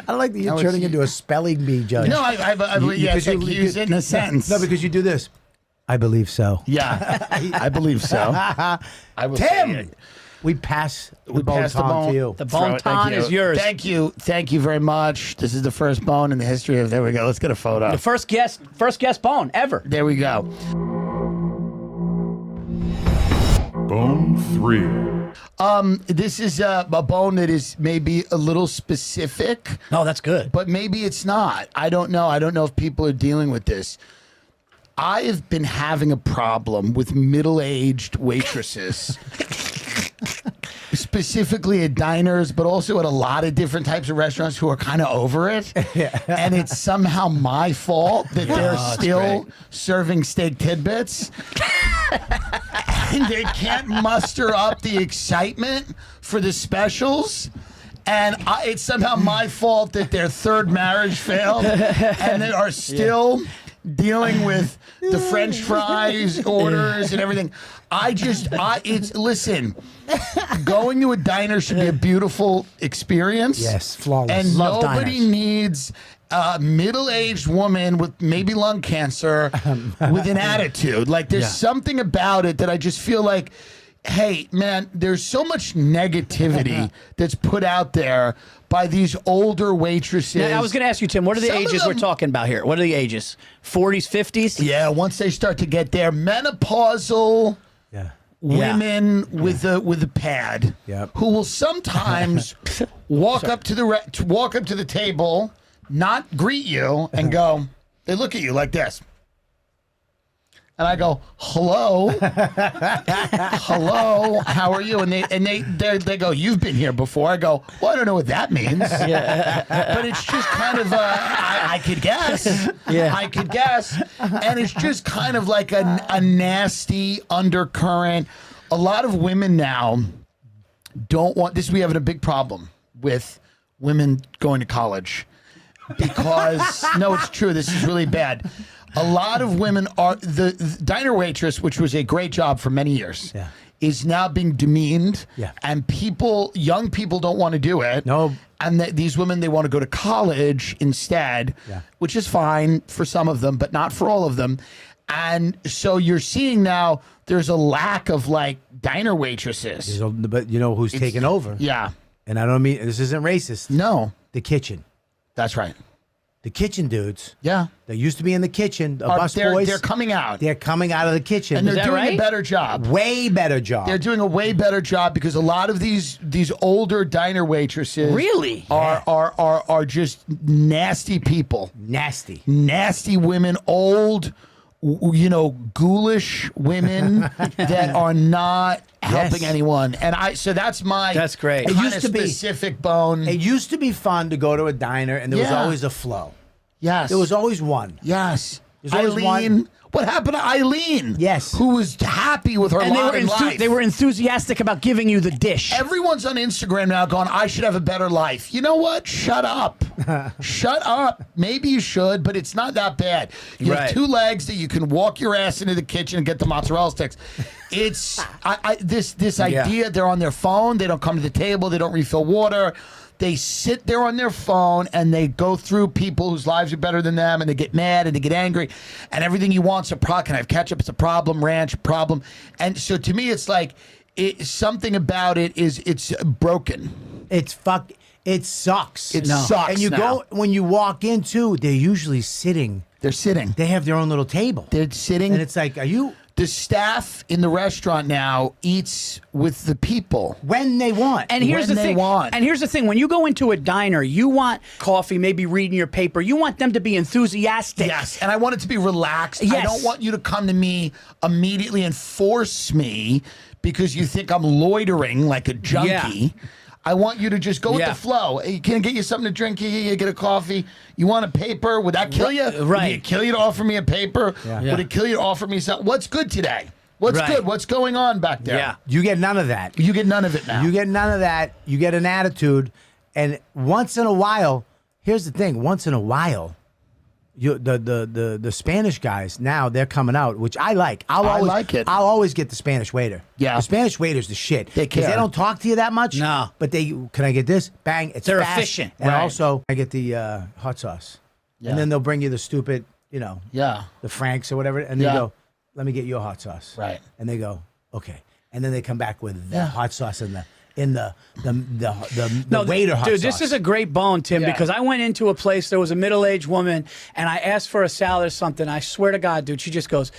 I like that you're turning into a spelling bee judge. No, I believe yeah, you use it in a sentence. No, because you do this. I believe so. Yeah, I believe so. I will Tim, we pass the baton to you. The baton is yours. Thank you very much. This is the first bone in the history of. There we go. Let's get a photo. The first guest bone ever. There we go. Bone 3. This is a bone that is maybe a little specific. No, that's good. But maybe it's not. I don't know. I don't know if people are dealing with this. I have been having a problem with middle-aged waitresses. Specifically at diners, but also at a lot of different types of restaurants who are kind of over it. And it's somehow my fault that they're still serving steak tidbits. And they can't muster up the excitement for the specials. And it's somehow my fault that their third marriage failed. And they are still dealing with the French fries orders and everything. Listen, going to a diner should be a beautiful experience. Yes, flawless. And Love nobody diners. needs a middle-aged woman with maybe lung cancer with an attitude. Like, there's something about it that I just feel like, hey, man, there's so much negativity that's put out there by these older waitresses. Now, I was going to ask you, Tim, what are the ages we're talking about here? What are the ages? 40s, 50s? Yeah, once they start to get there, menopausal women with a pad who will sometimes walk up to the table, not greet you, and go. They look at you like this. And I go, hello, hello, how are you? And they go, you've been here before. I go, well, I don't know what that means. But it's just kind of, I could guess. Yeah. I could guess. And it's just kind of like a nasty undercurrent. A lot of women now don't want this. We have a big problem with women going to college because, no, it's true. This is really bad. A lot of women are the diner waitress, which was a great job for many years, is now being demeaned. Yeah. And young people don't want to do it. No. And these women, they want to go to college instead, which is fine for some of them, but not for all of them. And so you're seeing now there's a lack of like diner waitresses. But you know who's taken over? Yeah. And I don't mean, this isn't racist. No. The kitchen. That's right. The kitchen dudes. Yeah. They used to be in the kitchen. Bus boys. They're coming out. They're coming out of the kitchen. And they're doing a better job. Way better job. They're doing a way better job because a lot of these older diner waitresses really are just nasty people. Nasty women, old, ghoulish women that are not helping anyone. And so that's great. It used to be specific bone. It used to be fun to go to a diner and there was always a flow. Yes. There was always one. Yes. Eileen. What happened to Eileen? Yes. Who was happy with her lot in life. They were enthusiastic about giving you the dish. Everyone's on Instagram now going, I should have a better life. You know what? Shut up. Shut up. Maybe you should, but it's not that bad. You have 2 legs that you can walk your ass into the kitchen and get the mozzarella sticks. It's this idea, they're on their phone, they don't come to the table, they don't refill water. They sit there on their phone and they go through people whose lives are better than them and they get mad and they get angry and everything you want's a problem. Can I have ketchup? It's a problem. Ranch, problem. And so to me, it's like something about it is it's broken. It sucks. It sucks. And you go, when you walk into, they're usually sitting. They're sitting. They have their own little table. They're sitting. And it's like, are you... The staff in the restaurant now eats with the people when they want. And here's the thing. And here's the thing: when you go into a diner, you want coffee, maybe reading your paper. You want them to be enthusiastic. Yes, and I want it to be relaxed. Yes. I don't want you to come to me immediately and force me because you think I'm loitering like a junkie. Yeah. I want you to just go with the flow. Can I get you something to drink? You get a coffee. You want a paper? Would that kill you? Right. Would it kill you to offer me a paper? Yeah. Would it kill you to offer me something? What's good today? What's good? What's going on back there? Yeah. You get none of that. You get none of it now. You get none of that. You get an attitude. And once in a while, here's the thing. Once in a while, the Spanish guys now they're coming out, which I like. I like it. I'll always get the Spanish waiter. Yeah, the Spanish waiter's the shit. They care. They don't talk to you that much. No, but can I get this? Bang! They're fast. efficient. And right. also I get the hot sauce, and then they'll bring you the stupid, the Franks or whatever, and they go, "Let me get your hot sauce." Right. And they go, "Okay," and then they come back with the hot sauce and the waiter hot dude, sauce. this is a great bone, Tim, because I went into a place, there was a middle-aged woman, and I asked for a salad or something. I swear to God, dude, she just goes,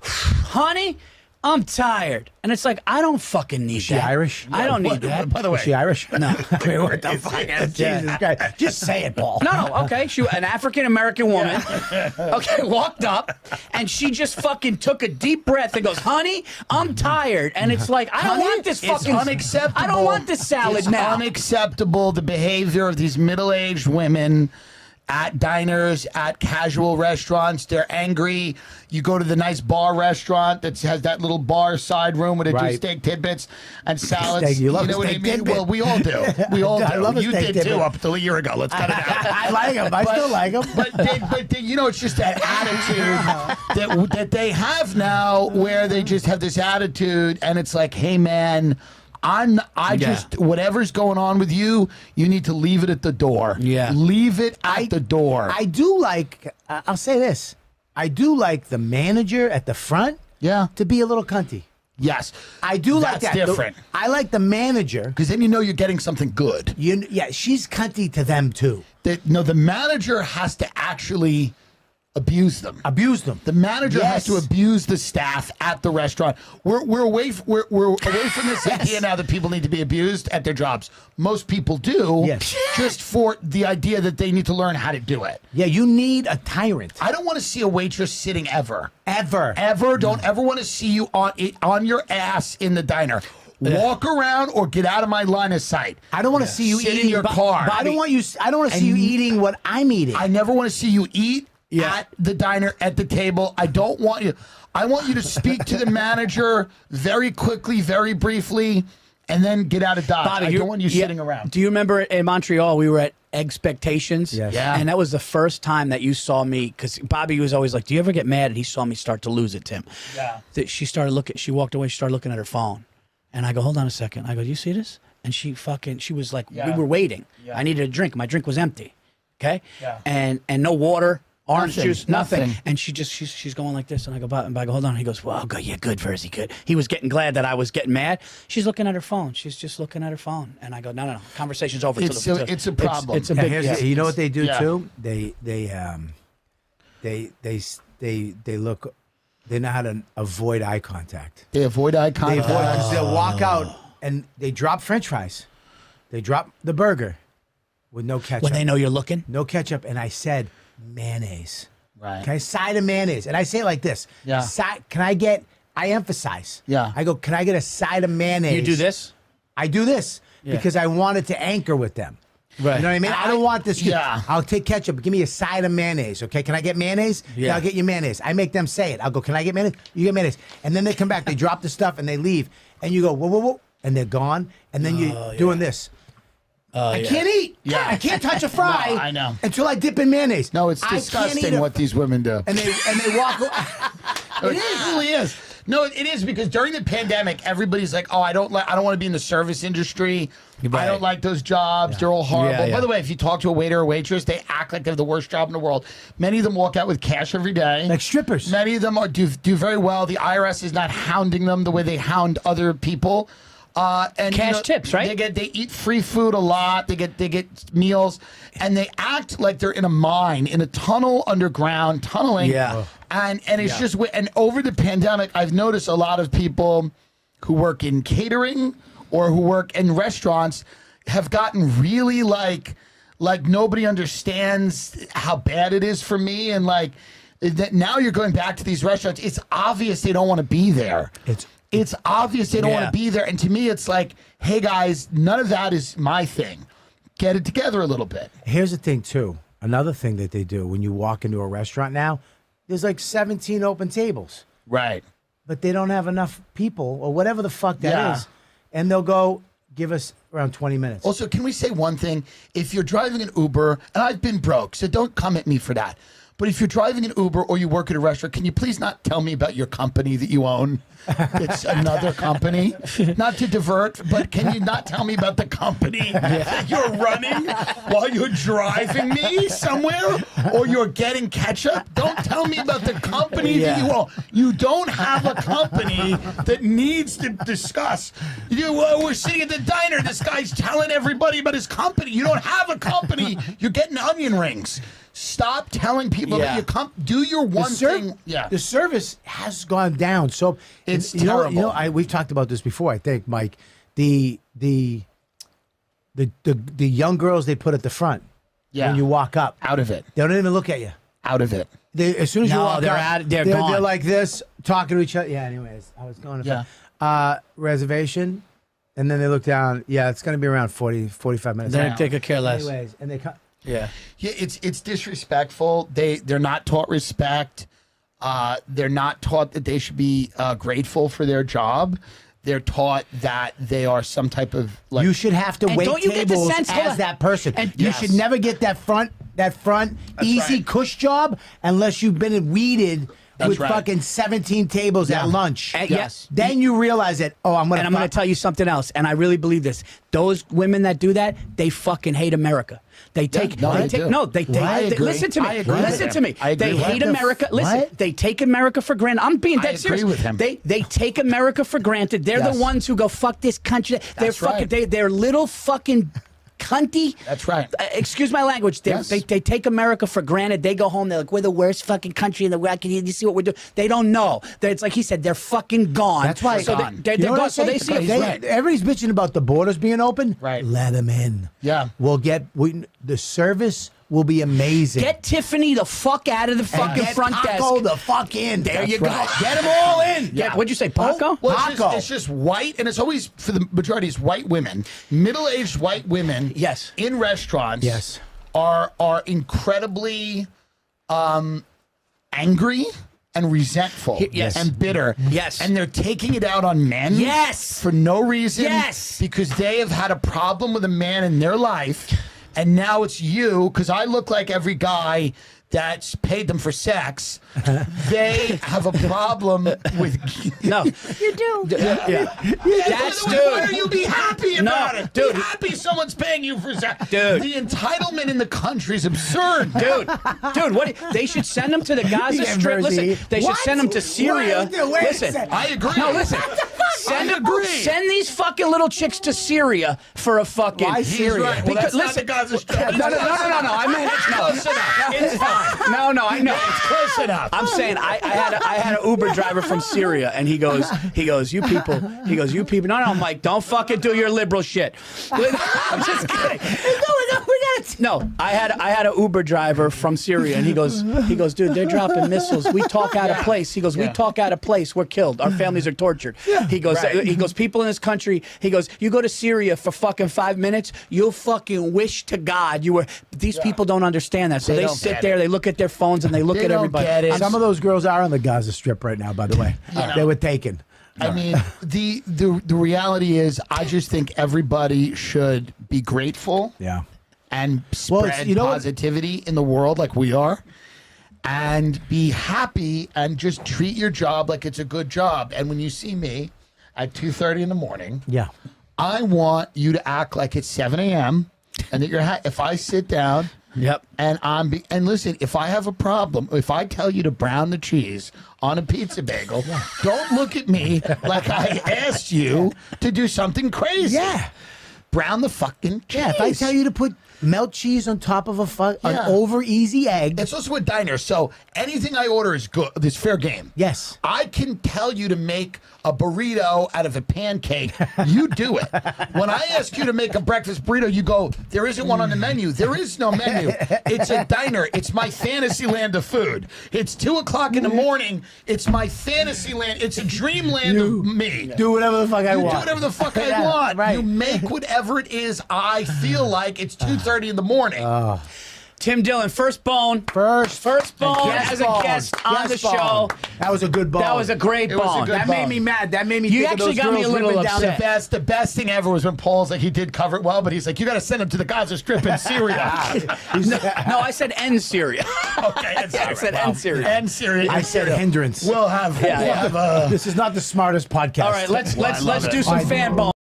honey, I'm tired. And it's like, I don't fucking need Is she that. Irish? I don't need that. By the way, Is she Irish? No. What the fuck? Jesus Christ. Just say it, Paul. No, okay. An African-American woman, okay, walked up, and she just fucking took a deep breath and goes, honey, I'm tired. And it's like, I don't want this fucking... It's unacceptable. I don't want this salad it's now. Unacceptable, the behavior of these middle-aged women at diners, at casual restaurants. They're angry. You go to the nice bar restaurant that has that little bar side room where they do steak tidbits and salads. You love know what I steak mean? tidbit. Well, we all do. We all do. I love a you steak did too tidbit. up until a year ago. Let's cut it out. I like them. I still like them. But it's just that attitude that they have now, where they just have this attitude, and it's like, hey man, just whatever's going on with you, you need to leave it at the door. Yeah, leave it at the door. I do like. I'll say this. I do like the manager at the front. Yeah, to be a little cunty. Yes, I do like that. That's different. I like the manager because then you know you're getting something good. She's cunty to them too. The manager has to actually abuse them. The manager has to abuse the staff at the restaurant. We're away from this idea now that people need to be abused at their jobs. Most people do. Yes. Just for the idea that they need to learn how to do it. Yeah, you need a tyrant. I don't want to see a waitress sitting ever. Ever. Don't ever want to see you on your ass in the diner. Walk around or get out of my line of sight. I don't want to see you Sit eating in your car. I don't want to see you eating what I'm eating. I never want to see you eat at the diner, at the table. I don't want you. I want you to speak to the manager very quickly, very briefly, and then get out of Dodge. Bobby, I don't want you sitting around. Do you remember in Montreal, we were at Expectations? Yes. Yeah. And that was the first time that you saw me, because Bobby was always like, do you ever get mad? And he saw me start to lose it, Tim. Yeah. She walked away, she started looking at her phone. And I go, hold on a second. I go, do you see this? And she was like, we were waiting. Yeah. I needed a drink. My drink was empty. Okay? Yeah. And no water. Orange juice, nothing. And she's going like this, and I go, hold on. He goes, well, good, yeah, good, Virzi, good. He was getting glad that I was getting mad. She's looking at her phone. She's just looking at her phone, and I go, no, conversation's over. It's a problem. It's a big. You know what they do too? They look. They know how to avoid eye contact. They avoid eye contact. Because they'll walk out and they drop French fries. They drop the burger with no ketchup. When they know you're looking, no ketchup, and I said, mayonnaise. Right. Can I side of mayonnaise? And I say it like this. Yeah. I emphasize. Yeah. I go, can I get a side of mayonnaise? you do this? I do this because I wanted to anchor with them. Right. You know what I mean? I don't want this. Yeah. I'll take ketchup. Give me a side of mayonnaise. Okay. Can I get mayonnaise? Yeah. I'll get you mayonnaise. I make them say it. I'll go, can I get mayonnaise? You get mayonnaise. And then they come back. They drop the stuff and they leave. And you go, whoa, whoa, whoa. And they're gone. And then you're doing this. I can't eat. Yeah. I can't touch a fry. No, I know. Until I dip in mayonnaise. No, it's disgusting what these women do. And they walk away. It really is. No, it is, because during the pandemic, everybody's like, "Oh, I don't want to be in the service industry. Right. I don't like those jobs. They're all horrible." Yeah. By the way, if you talk to a waiter or waitress, they act like they have the worst job in the world. Many of them walk out with cash every day, like strippers. Many of them do very well. The IRS is not hounding them the way they hound other people. And cash tips, right? They eat free food a lot. They get meals, and they act like they're in a mine, in a tunnel underground, tunneling. Yeah. And it's just, and over the pandemic, I've noticed a lot of people who work in catering or who work in restaurants have gotten really like nobody understands how bad it is for me, and like that now you're going back to these restaurants. It's obvious they don't want to be there. It's obvious they don't want to be there. And to me, it's like, hey guys, none of that is my thing. Get it together a little bit. Here's the thing too. Another thing that they do when you walk into a restaurant now, there's like 17 open tables. Right. But they don't have enough people or whatever the fuck that is. And they'll go, give us around 20 minutes. Also, can we say one thing? If you're driving an Uber, and I've been broke, so don't come at me for that. But if you're driving an Uber or you work at a restaurant, can you please not tell me about your company that you own? It's another company. Not to divert, but can you not tell me about the company that you're running while you're driving me somewhere or you're getting ketchup? Don't tell me about the company that you own. You don't have a company that needs to discuss. We're sitting at the diner. This guy's telling everybody about his company. You don't have a company. You're getting onion rings. Stop telling people that you do your one thing. Yeah, the service has gone down. So it's terrible. We've talked about this before. I think, Mike, the young girls they put at the front when you walk up, out of it. They don't even look at you. Out of it. As soon as you walk up, they're gone. They're like this, talking to each other. Yeah. Anyways, I was going to reservation, and then they look down. Yeah, it's going to be around 45 minutes. They could care less. Anyways, and they come. Yeah, it's disrespectful. They're not taught respect. They're not taught that they should be grateful for their job. They're taught that they are some type of like. You should have to wait tables as that person. And you should never get that front easy cush job unless you've been weeded. With fucking 17 tables at lunch. Yes. Then you realize that, I'm going to tell you something else, and I really believe this. Those women that do that, they fucking hate America. They take listen to me. Listen to me. They hate America. Listen, they take America for granted. I'm being dead serious. With him. They take America for granted. They're the ones who go fuck this country. They're they're little fucking cunty. That's right. Excuse my language. They take America for granted. They go home. They're like, we're the worst fucking country in the world. Can you see what we're doing? They don't know. It's like he said. They're fucking gone. That's why. So they're gone. So they see it. Everybody's bitching about the borders being open. Right. Let them in. Yeah. The service will be amazing. Get Tiffany the fuck out of the fucking front desk. Paco the fuck in. There you go. Get them all in. What'd you say, Paco? Well, it's just white, and it's always, for the majority, it's white women, middle-aged white women. Yes. In restaurants. Yes. Are incredibly angry and resentful. And bitter. Yes. And they're taking it out on men. Yes. For no reason. Yes. Because they have had a problem with a man in their life. And now it's you, because I look like every guy that's paid them for sex. They have a problem with. No, you do. That's dude. Why do you be happy about it? Dude. Be happy someone's paying you for sex. Dude. The entitlement in the country is absurd. Dude, what? They should send them to the Gaza Strip. Listen, they should send them to Syria. Listen, I agree. No, listen. Send these fucking little chicks to Syria for a fucking. Why Syria? Right. Well, because that's not the Gaza Strip. No. I mean, it's close enough. It's fine. No, I know. It's close enough. I'm saying I had an Uber driver from Syria, and he goes, you people. No, Mike, don't fucking do your liberal shit. I'm just kidding. No, I had an Uber driver from Syria, and he goes, dude, they're dropping missiles. We talk out of place. He goes, we talk out of place. We're killed. Our families are tortured. He goes, people in this country. He goes, you go to Syria for fucking 5 minutes, you'll fucking wish to God you were. These people don't understand that, so they sit there, they look at their phones, and they look at everybody. Some of those girls are on the Gaza Strip right now, by the way. They were taken. I mean, the reality is, I just think everybody should be grateful. Yeah. And spread positivity in the world like we are, and be happy and just treat your job like it's a good job. And when you see me at 2:30 in the morning, I want you to act like it's 7 a.m. and that you're if I sit down, and listen, if I have a problem, if I tell you to brown the cheese on a pizza bagel, don't look at me like I asked you to do something crazy. Yeah. Brown the fucking cheese. Yeah, if I tell you to put melt cheese on top of an over easy egg. It's also a diner, so anything I order is good. It's fair game. Yes. I can tell you to make a burrito out of a pancake. You do it. When I ask you to make a breakfast burrito, you go, there isn't one on the menu. There is no menu. It's a diner. It's my fantasy land of food. It's 2 o'clock in the morning. It's my fantasy land. It's a dreamland of me. Do whatever the fuck I want. Do whatever the fuck I want. Right. You make whatever it is I feel like. It's 2:30 in the morning. Tim Dillon, first bone as a guest on the show. That was a good bone. That was a great bone. That made me mad. That made me You think actually of those got me girls a little ripping down upset. The best thing ever was when Paul's like, he did cover it well, but he's like, you got to send him to the Gaza Strip in Syria. No, I said end Syria. Okay, I said end series. End series. I said hindrance. We'll have. Yeah, we'll yeah. have This is not the smartest podcast. All right, let's love do it. some fan bone.